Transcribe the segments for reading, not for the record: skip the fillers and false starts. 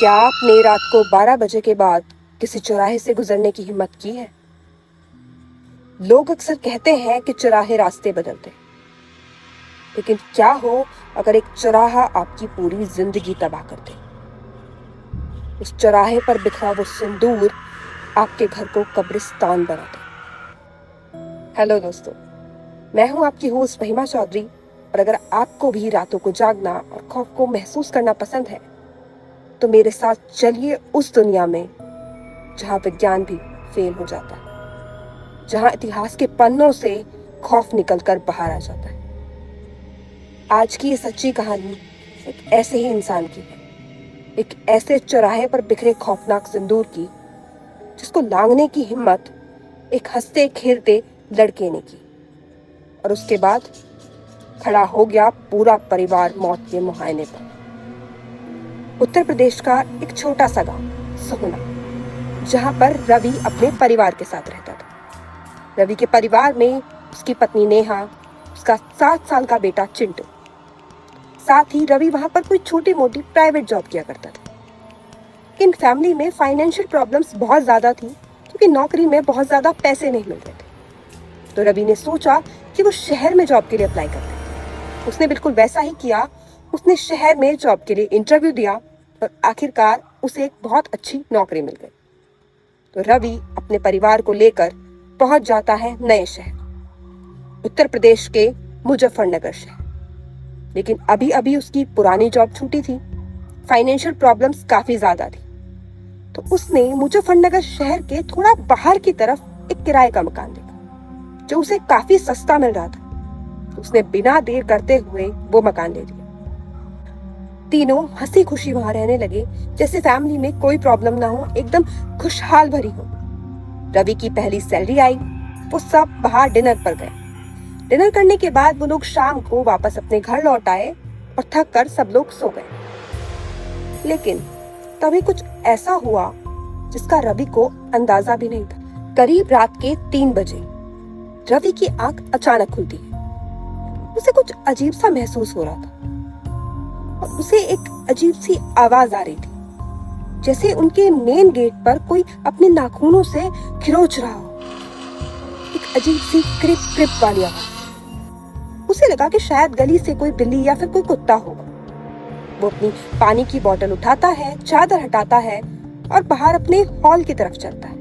क्या आपने रात को 12 बजे के बाद किसी चौराहे से गुजरने की हिम्मत की है? लोग अक्सर कहते हैं कि चौराहे रास्ते बदलते, लेकिन क्या हो अगर एक चौराहा आपकी पूरी जिंदगी तबाह कर दे? उस चौराहे पर बिखरा वो सिंदूर आपके घर को कब्रिस्तान बना दे। हेलो दोस्तों, मैं हूं आपकी होस्ट महिमा चौधरी, और अगर आपको भी रातों को जागना और खौफ को महसूस करना पसंद है तो मेरे साथ चलिए उस दुनिया में जहां विज्ञान भी फेल हो जाता है, जहां इतिहास के पन्नों से खौफ निकलकर बाहर आ जाता है। आज की ये सच्ची कहानी एक ऐसे ही इंसान की है, एक ऐसे चौराहे पर बिखरे खौफनाक सिंदूर की, जिसको लांघने की हिम्मत एक हंसते खेलते लड़के ने की, और उसके बाद खड़ा हो गया पूरा परिवार मौत के मुहाने पर। उत्तर प्रदेश का एक छोटा सा गांव सोहना, जहां पर रवि अपने परिवार के साथ रहता था। रवि के परिवार में उसकी पत्नी नेहा, उसका 7 साल का बेटा चिंटू, साथ ही रवि वहां पर कोई छोटी मोटी प्राइवेट जॉब किया करता था। लेकिन फैमिली में फाइनेंशियल प्रॉब्लम्स बहुत ज्यादा थी, क्योंकि नौकरी में बहुत ज्यादा पैसे नहीं मिल रहे थे। तो रवि ने सोचा कि वो शहर में जॉब के लिए अप्लाई करता है। उसने बिल्कुल वैसा ही किया। उसने शहर में जॉब के लिए इंटरव्यू दिया और आखिरकार उसे एक बहुत अच्छी नौकरी मिल गई। तो रवि अपने परिवार को लेकर पहुंच जाता है नए शहर, उत्तर प्रदेश के मुजफ्फरनगर शहर। लेकिन अभी अभी उसकी पुरानी जॉब छूटी थी, फाइनेंशियल प्रॉब्लम्स काफी ज्यादा थी। तो उसने मुजफ्फरनगर शहर के थोड़ा बाहर की तरफ एक किराए का मकान देखा, जो उसे काफी सस्ता मिल रहा था। उसने बिना देर करते हुए वो मकान ले लिया। तीनों हंसी खुशी वहां रहने लगे, जैसे फैमिली में कोई प्रॉब्लम ना हो, एकदम खुशहाल भरी हो। रवि की पहली सैलरी आई, वो सब बाहर डिनर पर गए। डिनर करने के बाद वो लोग शाम को वापस अपने घर लौट आए और थक कर सब लोग सो गए। लेकिन तभी कुछ ऐसा हुआ जिसका रवि को अंदाजा भी नहीं था। करीब रात के 3 बजे रवि की आंख अचानक खुलती है। उसे कुछ अजीब सा महसूस हो रहा था, और उसे एक अजीब सी आवाज आ रही थी, जैसे उनके मेन गेट पर कोई अपने नाखूनों से खिरोच रहा हो। एक अजीब सी क्रिप क्रिप वाली आवाज। उसे लगा कि शायद गली से कोई बिल्ली या फिर कोई कुत्ता होगा। वो अपनी पानी की बोतल उठाता है, चादर हटाता है और बाहर अपने हॉल की तरफ चलता है।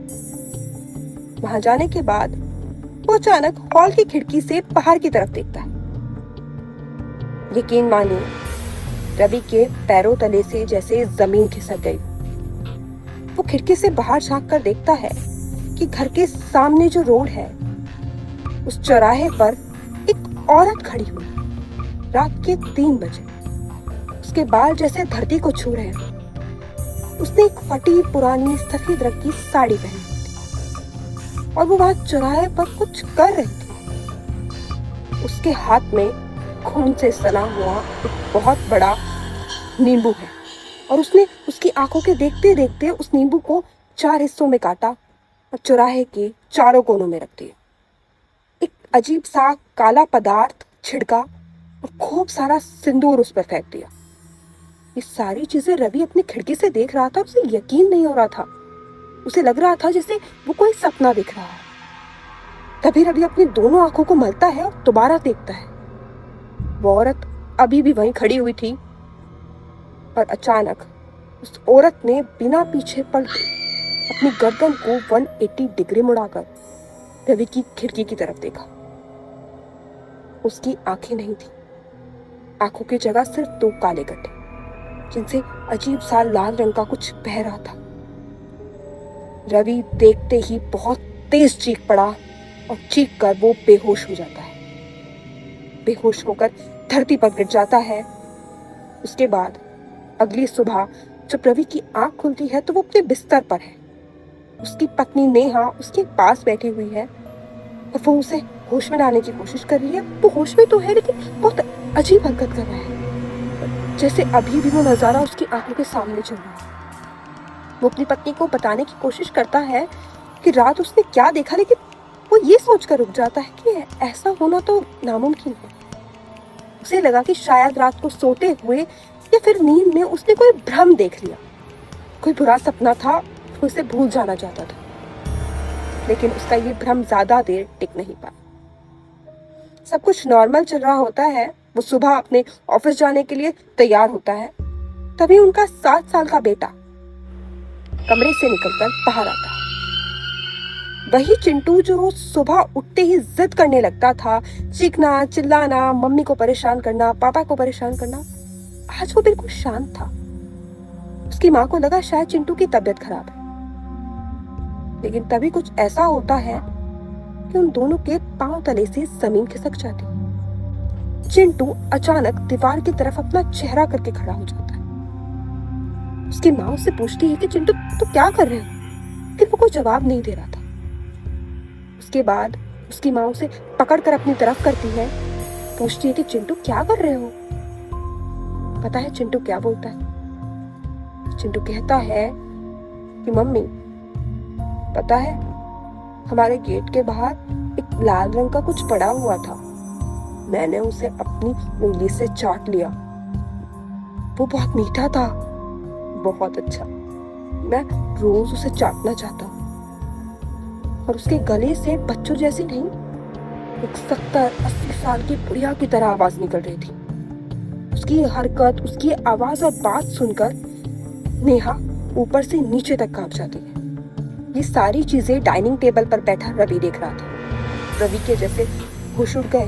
वहां जाने के बाद वो अचानक हॉल की खिड़की से बाहर की तरफ देखता है। यकीन मानिए, रवि के पैरों तले से जैसे जमीन खिसक गई। वो खिड़की से बाहर झांक कर देखता है कि घर के सामने जो रोड है, उस चौराहे पर एक औरत खड़ी हुई, रात के 3 बजे। उसके बाल जैसे धरती को छू रहे हैं। उसने एक फटी पुरानी सफेद रंग की साड़ी पहनी थी, और वो वहां चौराहे पर कुछ कर रही थी। उसके हाथ में खून से सना हुआ एक बहुत बड़ा नींबू है, और उसने उसकी आंखों के देखते देखते उस नींबू को 4 हिस्सों में काटा और चौराहे के चारों कोनों में रख दिया। एक अजीब सा काला पदार्थ छिड़का और खूब सारा सिंदूर उस पर फेंक दिया। ये सारी चीजें रवि अपनी खिड़की से देख रहा था। उसे यकीन नहीं हो रहा था। उसे लग रहा था जैसे वो कोई सपना दिख रहा है। तभी रवि अपनी दोनों आंखों को मलता है और दोबारा देखता है। वो औरत अभी भी वहीं खड़ी हुई थी, और अचानक उस औरत ने बिना पीछे पलटे अपनी गर्दन को 180 डिग्री मुड़ाकर रवि की खिड़की की तरफ देखा। उसकी आंखें नहीं थी, आंखों की जगह सिर्फ 2 काले गड्ढे, जिनसे अजीब सा लाल रंग का कुछ बह रहा था। रवि देखते ही बहुत तेज चीख पड़ा, और चीख कर वो बेहोश हो जाता है। बेहोश होकर धरती पर गिर जाता है। उसके बाद अगली सुबह जब रवि की आंख खुलती है तो वो अपने बिस्तर पर है। उसकी पत्नी नेहा उसके पास बैठी हुई है, और वो उसे होश में लाने की कोशिश कर रही है। वो होश में तो है, लेकिन बहुत अजीब हरकत कर रहा है, जैसे अभी भी वो नजारा उसकी आंखों के सामने चल रहा है। वो अपनी पत्नी को बताने की कोशिश करता है कि रात उसने क्या देखा, लेकिन वो ये सोचकर रुक जाता है कि ऐसा होना तो नामुमकिन है। उसे लगा कि शायद रात को सोते हुए या फिर नींद में उसने कोई भ्रम देख लिया। कोई बुरा सपना था, वो उसे भूल जाना चाहता था। लेकिन उसका ये भ्रम ज्यादा देर टिक नहीं पाया। सब कुछ नॉर्मल चल रहा होता है। वो सुबह अपने ऑफिस जाने के लिए तैयार होता है। तभी उनका 7 साल का बेटा कमरे से निकलकर बाहर आता है। वही चिंटू जो रोज सुबह उठते ही जिद करने लगता था, चीखना, चिल्लाना, मम्मी को परेशान करना, पापा को परेशान करना, आज वो बिल्कुल शांत था। उसकी माँ को लगा शायद चिंटू की तबीयत खराब है। लेकिन तभी कुछ ऐसा होता है कि उन दोनों के पांव तले से जमीन खिसक जाती है। चिंटू अचानक दीवार की तरफ अपना चेहरा करके खड़ा हो जाता है। उसकी माँ उससे पूछती है कि चिंटू तो क्या कर रहे हो, लेकिन वो कोई जवाब नहीं दे रहा था। उसके बाद उसकी माँ उसे पकड़कर अपनी तरफ करती है, पूछती है कि चिंटू क्या कर रहे हो। पता है चिंटू क्या बोलता है? चिंटू कहता है कि मम्मी, पता है हमारे गेट के बाहर एक लाल रंग का कुछ पड़ा हुआ था, मैंने उसे अपनी उंगली से चाट लिया। वो बहुत मीठा था, बहुत अच्छा, मैं रोज उसे चाटना चाहता हूँ। और उसके गले से बच्चों जैसी नहीं, एक 70-80 साल की बुढ़िया की तरह आवाज निकल रही थी। उसकी हरकत, उसकी आवाज और बात सुनकर नेहा ऊपर से नीचे तक कांप जाती है। ये सारी चीजें डाइनिंग टेबल पर बैठा रवि देख रहा था। रवि के जैसे होश उड़ गए।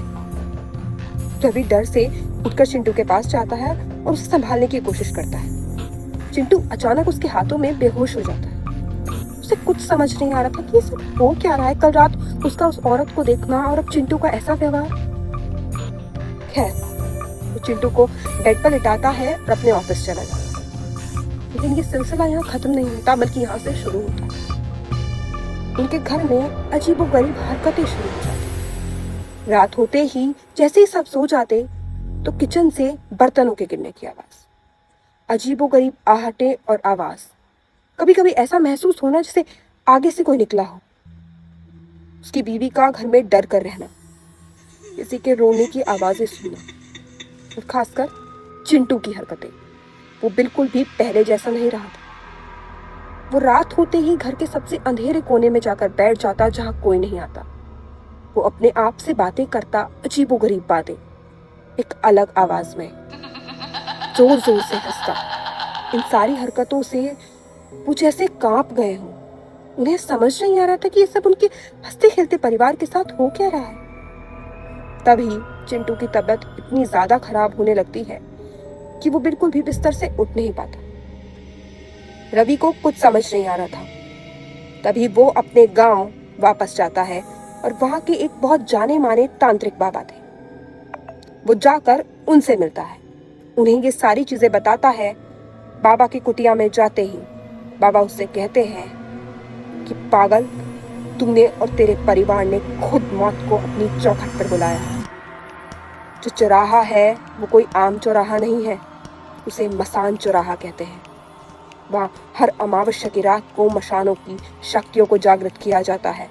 रवि डर से उठकर चिंटू के पास जाता है और उसे संभालने की कोशिश करता है। चिंटू अचानक उसके हाथों में बेहोश हो जाता है। उसे कुछ समझ नहीं आ रहा था कि इसे हो क्या रहा है। कल रात उसका उस औरत को देखना और अब चिंटू का ऐसा व्यवहार। खैर, वो चिंटू को बेड पर लिटाता है और अपने ऑफिस चला जाता है। लेकिन ये सिलसिला यहाँ खत्म नहीं होता, बल्कि यहाँ से शुरू होता है। उनके घर में अजीबोगरीब हरकतें शुरू हो जाती। रात होते ही जैसे ही सब सो जाते तो किचन से बर्तनों के गिरने की आवाज, अजीबोगरीब आहटें और आवाज, कभी कभी ऐसा महसूस होना जैसे आगे से कोई निकला हो। उसकी बीवी का घर में डर कर रहना, किसी के रोने की आवाजें सुनना, और खासकर चिंटू की हरकतें, वो बिल्कुल भी पहले जैसा नहीं रहा था। वो रात होते ही घर के सबसे अंधेरे कोने में जाकर बैठ जाता जहां कोई नहीं आता। वो अपने आप से बातें करता, अजीबोगरीब बातें, एक अलग आवाज में, जोर जोर से हंसता। इन सारी हरकतों से वो जैसे कांप गए हों। उन्हें समझ नहीं आ रहा था कि ये सब उनके हंसते खेलते परिवार के साथ हो क्या रहा है। तभी चिंटू की तबीयत इतनी ज्यादा खराब होने लगती है कि वो बिल्कुल भी बिस्तर से उठ नहीं पाता। रवि को कुछ समझ नहीं आ रहा था। तभी वो अपने गांव वापस जाता है और वहां के एक बहुत जाने माने तांत्रिक बाबा थे। वो जाकर उनसे मिलता है, उन्हें ये सारी चीजें बताता है। बाबा की कुटिया में जाते ही बाबा उससे कहते हैं कि पागल, तुमने और तेरे परिवार ने खुद मौत को अपनी चौखट पर बुलाया है। जो चौराहा है वो कोई आम चौराहा नहीं है, उसे मसान चौराहा कहते हैं। वहाँ हर अमावस्या की रात को मशानों की शक्तियों को जागृत किया जाता है,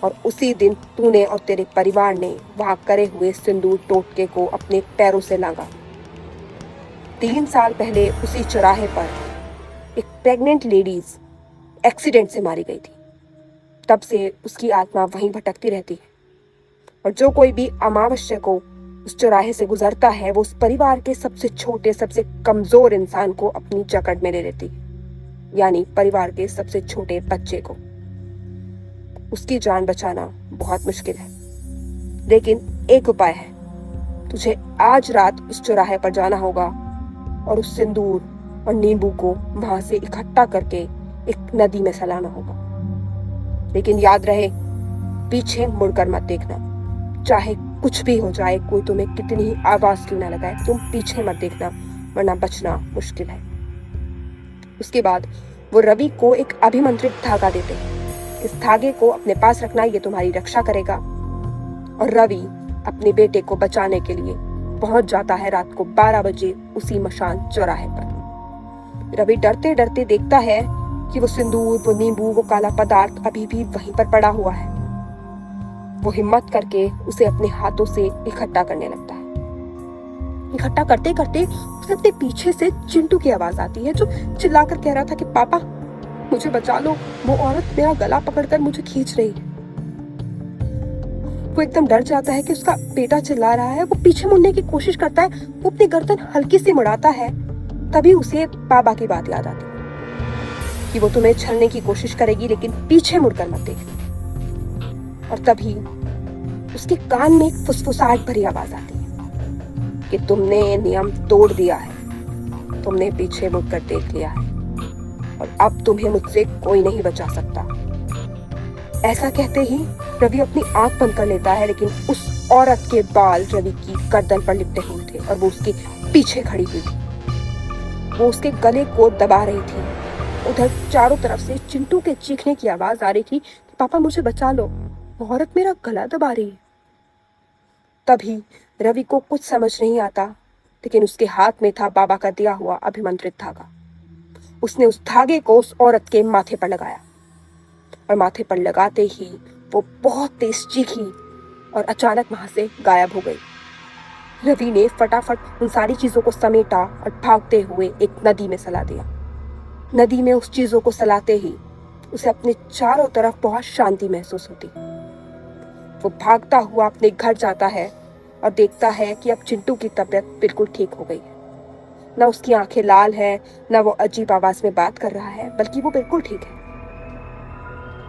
और उसी दिन तूने और तेरे परिवार ने वहाँ करे हुए सिंदूर टोटके को अपने पैरों से लांगा। 3 साल पहले उसी चौराहे पर एक प्रेग्नेंट लेडीज एक्सीडेंट से मारी गई थी। तब से उसकी आत्मा वहीं भटकती रहती है, और जो कोई भी अमावस्या को उस चौराहे से गुजरता है वो उस परिवार के सबसे छोटे, सबसे कमजोर इंसान को अपनी जकड़ में ले लेती है, यानी परिवार के सबसे छोटे बच्चे को। उसकी जान बचाना बहुत मुश्किल है, लेकिन एक उपाय है। तुझे आज रात उस चौराहे पर जाना होगा और उस सिंदूर और नींबू को वहां से इकट्ठा करके एक नदी में सलाना होगा। लेकिन याद रहे, पीछे मुड़कर मत देखना। चाहे कुछ भी हो जाए, कोई तुम्हें कितनी ही आवाज क्यों ना लगाए, तुम पीछे मत देखना, वरना बचना मुश्किल है। उसके बाद वो रवि को एक अभिमंत्रित धागा देते हैं। इस धागे को अपने पास रखना, ये तुम्हारी रक्षा करेगा। और रवि अपने बेटे को बचाने के लिए पहुंच जाता है रात को 12 बजे उसी मशान चौराहे पर। रवि डरते डरते देखता है कि वो सिंदूर, वो नींबू, वो काला पदार्थ अभी भी वहीं पर पड़ा हुआ है। वो हिम्मत करके उसे अपने हाथों से इकट्ठा करने लगता है। इकट्ठा करते करते उसे अपने पीछे से चिंटू की आवाज आती है, जो चिल्लाकर कह रहा था कि पापा मुझे बचा लो, वो औरत मेरा गला पकड़कर मुझे खींच रही है। वो एकदम डर जाता है कि उसका बेटा चिल्ला रहा है। वो पीछे मुड़ने की कोशिश करता है, वो अपनी गर्दन हल्की सी मुड़ाता है। तभी उसे बाबा की बात याद आती है कि वो तुम्हें छलने की कोशिश करेगी, लेकिन पीछे मुड़कर मत देखना। और तभी उसके कान में एक फुसफुसाहट भरी आवाज आती है कि तुमने नियम तोड़ दिया है, तुमने पीछे मुड़कर देख लिया है और अब तुम्हें मुझसे कोई नहीं बचा सकता। ऐसा कहते ही रवि अपनी आंख बंद कर लेता है, लेकिन उस औरत के बाल रवि की गर्दन पर लिपटे हुए थे और वो उसके पीछे खड़ी हुई थी। वो उसके गले को दबा रही थी। उधर चारों तरफ से चिंटू के चीखने की आवाज आ रही थी कि पापा मुझे बचा लो, वो औरत मेरा गला दबा रही है। तभी रवि को कुछ समझ नहीं आता, लेकिन उसके हाथ में था बाबा का दिया हुआ अभिमंत्रित धागा। उसने उस धागे को उस औरत के माथे पर लगाया और माथे पर लगाते ही वो बहुत तेज चीखी और अचानक वहां से गायब हो गई। रवि ने फटाफट उन सारी चीजों को समेटा और भागते हुए एक नदी में सला दिया। नदी में उस चीजों को सलाते ही उसे अपने चारों तरफ बहुत शांति महसूस होती। वो भागता हुआ अपने घर जाता है और देखता है कि अब चिंटू की तबीयत बिल्कुल ठीक हो गई है। न उसकी आंखें लाल है, न वो अजीब आवाज में बात कर रहा है, बल्कि वो बिल्कुल ठीक है।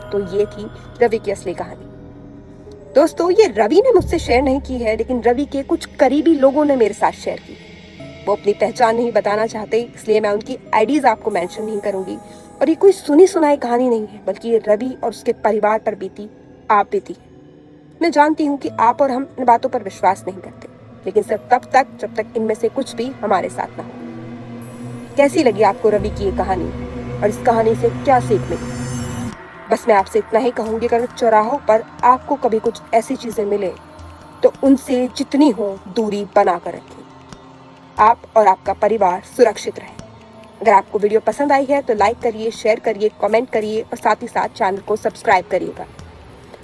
तो ये थी रवि की असली कहानी। दोस्तों, ये रवि ने मुझसे शेयर नहीं की है, लेकिन रवि के कुछ करीबी लोगों ने मेरे साथ शेयर की। वो अपनी पहचान नहीं बताना चाहते, इसलिए मैं उनकी आईडीज आपको मेंशन नहीं करूंगी। और ये कोई सुनी सुनाई कहानी नहीं है, बल्कि ये रवि और उसके परिवार पर बीती आप बीती है। मैं जानती हूँ कि आप और हम इन बातों पर विश्वास नहीं करते, लेकिन सिर्फ तब तक जब तक इनमें से कुछ भी हमारे साथ ना हो। कैसी लगी आपको रवि की ये कहानी और इस कहानी से क्या सीख मिली? बस मैं आपसे इतना ही कहूंगी, अगर चौराहों पर आपको कभी कुछ ऐसी चीजें मिले तो उनसे जितनी हो दूरी बना कर रखें। आप और आपका परिवार सुरक्षित रहे। अगर आपको वीडियो पसंद आई है तो लाइक करिए, शेयर करिए, कमेंट करिए और साथ ही साथ चैनल को सब्सक्राइब करिएगा।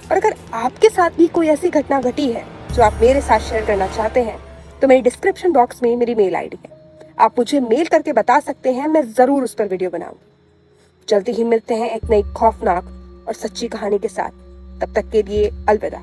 और अगर आपके साथ भी कोई ऐसी घटना घटी है जो आप मेरे साथ शेयर करना चाहते हैं, तो मेरी डिस्क्रिप्शन बॉक्स में मेरी मेल आईडी है, आप मुझे मेल करके बता सकते हैं। मैं जरूर उस पर वीडियो बनाऊंगी। जल्दी ही मिलते हैं एक नई खौफनाक और सच्ची कहानी के साथ। तब तक के लिए अलविदा।